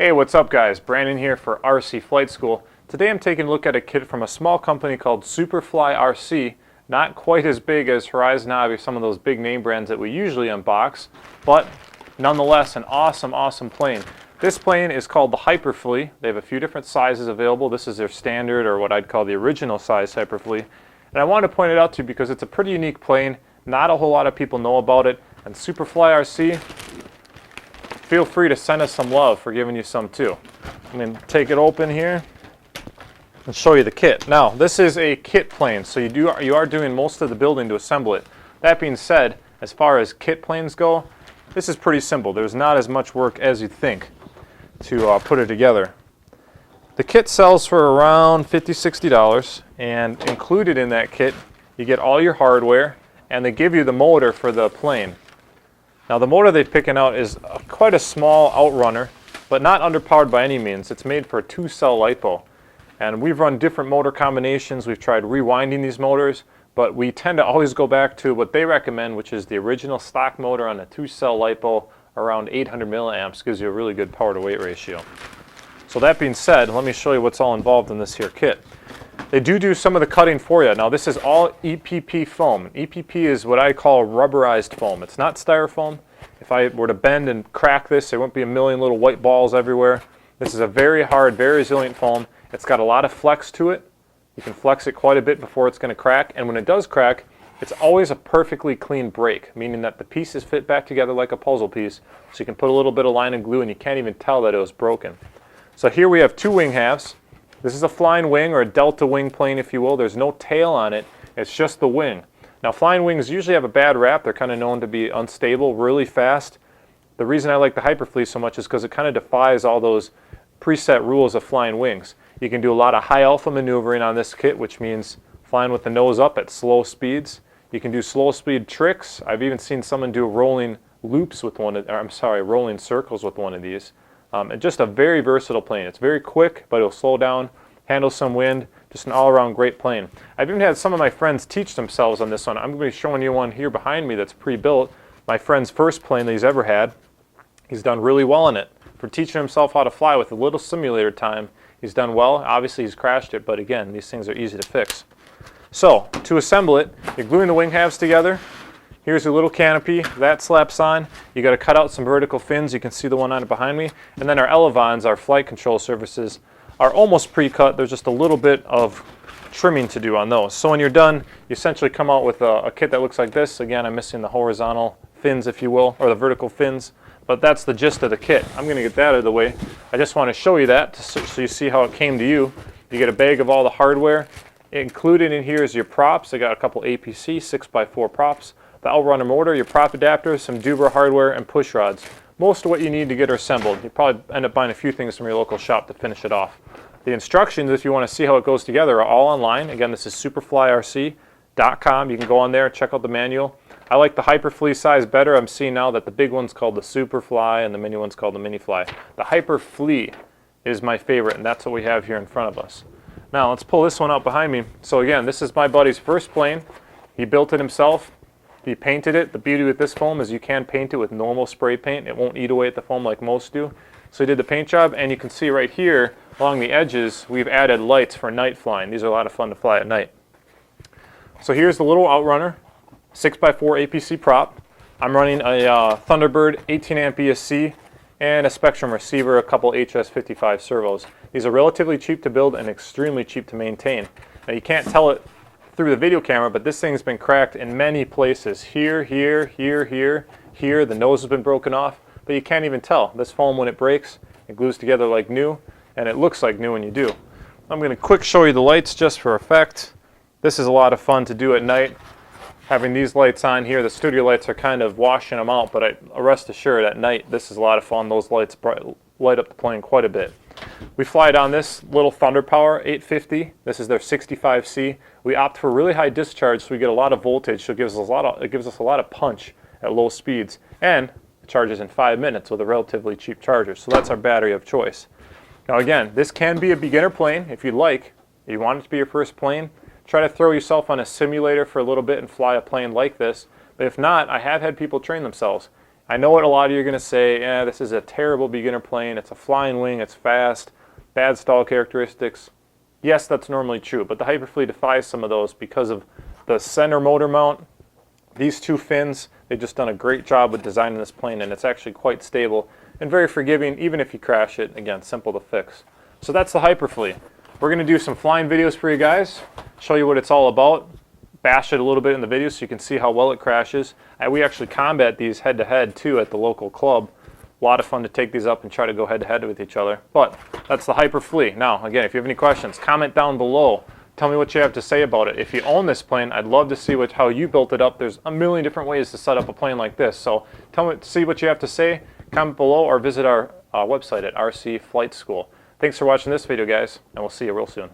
Hey, what's up guys? Brandon here for RC Flight School. Today I'm taking a look at a kit from a small company called SuperFly RC. Not quite as big as Horizon Hobby, some of those big name brands that we usually unbox, but nonetheless an awesome plane. This plane is called the Hyperflea. They have a few different sizes available. This is their standard, or what I'd call the original size Hyperflea. And I wanted to point it out to you because it's a pretty unique plane. Not a whole lot of people know about it. And SuperFly RC, feel free to send us some love for giving you some too. I'm going to take it open here and show you the kit. Now, this is a kit plane, so you are doing most of the building to assemble it. That being said, as far as kit planes go, this is pretty simple. There's not as much work as you'd think to put it together. The kit sells for around $50–$60, and included in that kit, you get all your hardware, and they give you the motor for the plane. Now the motor they've picking out is quite a small outrunner, but not underpowered by any means. It's made for a 2-cell LiPo. And we've run different motor combinations. We've tried rewinding these motors, but we tend to always go back to what they recommend, which is the original stock motor on a 2-cell LiPo, around 800 milliamps, gives you a really good power to weight ratio. So that being said, let me show you what's all involved in this here kit. They do some of the cutting for you. Now this is all EPP foam. EPP is what I call rubberized foam. It's not styrofoam. If I were to bend and crack this, there won't be a million little white balls everywhere. This is a very hard, very resilient foam. It's got a lot of flex to it. You can flex it quite a bit before it's going to crack, and when it does crack, it's always a perfectly clean break, meaning that the pieces fit back together like a puzzle piece, so you can put a little bit of line and glue and you can't even tell that it was broken. So here we have two wing halves. This is a flying wing, or a delta wing plane if you will. There's no tail on it, it's just the wing. Now flying wings usually have a bad rap. They're kind of known to be unstable, really fast. The reason I like the Hyperflea so much is because it kind of defies all those preset rules of flying wings. You can do a lot of high alpha maneuvering on this kit, which means flying with the nose up at slow speeds. You can do slow speed tricks. I've even seen someone do rolling loops with rolling circles with one of these. And just a very versatile plane. It's very quick, but it'll slow down, handle some wind, just an all-around great plane. I've even had some of my friends teach themselves on this one. I'm going to be showing you one here behind me that's pre-built. My friend's first plane that he's ever had. He's done really well in it. For teaching himself how to fly with a little simulator time, he's done well. Obviously he's crashed it, but again, these things are easy to fix. So, to assemble it, you're gluing the wing halves together. Here's your little canopy, that slaps on. You got to cut out some vertical fins. You can see the one on it behind me. And then our elevons, our flight control surfaces, are almost pre-cut. There's just a little bit of trimming to do on those. So when you're done, you essentially come out with a kit that looks like this. Again, I'm missing the horizontal fins, if you will, or the vertical fins. But that's the gist of the kit. I'm going to get that out of the way. I just want to show you that so you see how it came to you. You get a bag of all the hardware. Included in here is your props. I got a couple APC 6x4 props. The outrunner motor, your prop adapters, some Dubra hardware, and push rods. Most of what you need to get her assembled. You probably end up buying a few things from your local shop to finish it off. The instructions, if you want to see how it goes together, are all online. Again, this is superflyrc.com. You can go on there, check out the manual. I like the Hyperflea size better. I'm seeing now that the big one's called the Superfly and the mini one's called the Minifly. The Hyperflea is my favorite, and that's what we have here in front of us. Now, let's pull this one out behind me. So again, this is my buddy's first plane. He built it himself. He painted it. The beauty with this foam is you can paint it with normal spray paint. It won't eat away at the foam like most do. So he did the paint job, and you can see right here along the edges we've added lights for night flying. These are a lot of fun to fly at night. So here's the little outrunner, 6x4 APC prop. I'm running a Thunderbird 18 amp ESC and a Spectrum receiver, a couple HS55 servos. These are relatively cheap to build and extremely cheap to maintain. Now you can't tell it through the video camera, but this thing's been cracked in many places. Here, here. The nose has been broken off, but you can't even tell. This foam, when it breaks, it glues together like new, and it looks like new when you do. I'm going to quick show you the lights just for effect. This is a lot of fun to do at night. Having these lights on here, the studio lights are kind of washing them out, but rest assured at night, this is a lot of fun. Those lights light up the plane quite a bit. We fly it on this little Thunder Power 850. This is their 65C. We opt for really high discharge, so we get a lot of voltage. So it gives us a lot of punch at low speeds, and it charges in 5 minutes with a relatively cheap charger. So that's our battery of choice. Now again, this can be a beginner plane if you'd like. If you want it to be your first plane, try to throw yourself on a simulator for a little bit and fly a plane like this. But if not, I have had people train themselves. I know what a lot of you are going to say, this is a terrible beginner plane, it's a flying wing, it's fast, bad stall characteristics. Yes, that's normally true, but the Hyperflea defies some of those because of the center motor mount. These two fins, they've just done a great job with designing this plane, and it's actually quite stable and very forgiving, even if you crash it. Again, simple to fix. So that's the Hyperflea. We're going to do some flying videos for you guys, show you what it's all about, bash it a little bit in the video so you can see how well it crashes. We actually combat these head-to-head too at the local club. A lot of fun to take these up and try to go head-to-head with each other. But that's the Hyperflea. Now, again, if you have any questions, comment down below. Tell me what you have to say about it. If you own this plane, I'd love to see how you built it up. There's a million different ways to set up a plane like this. So see what you have to say, comment below, or visit our website at RC Flight School. Thanks for watching this video, guys, and we'll see you real soon.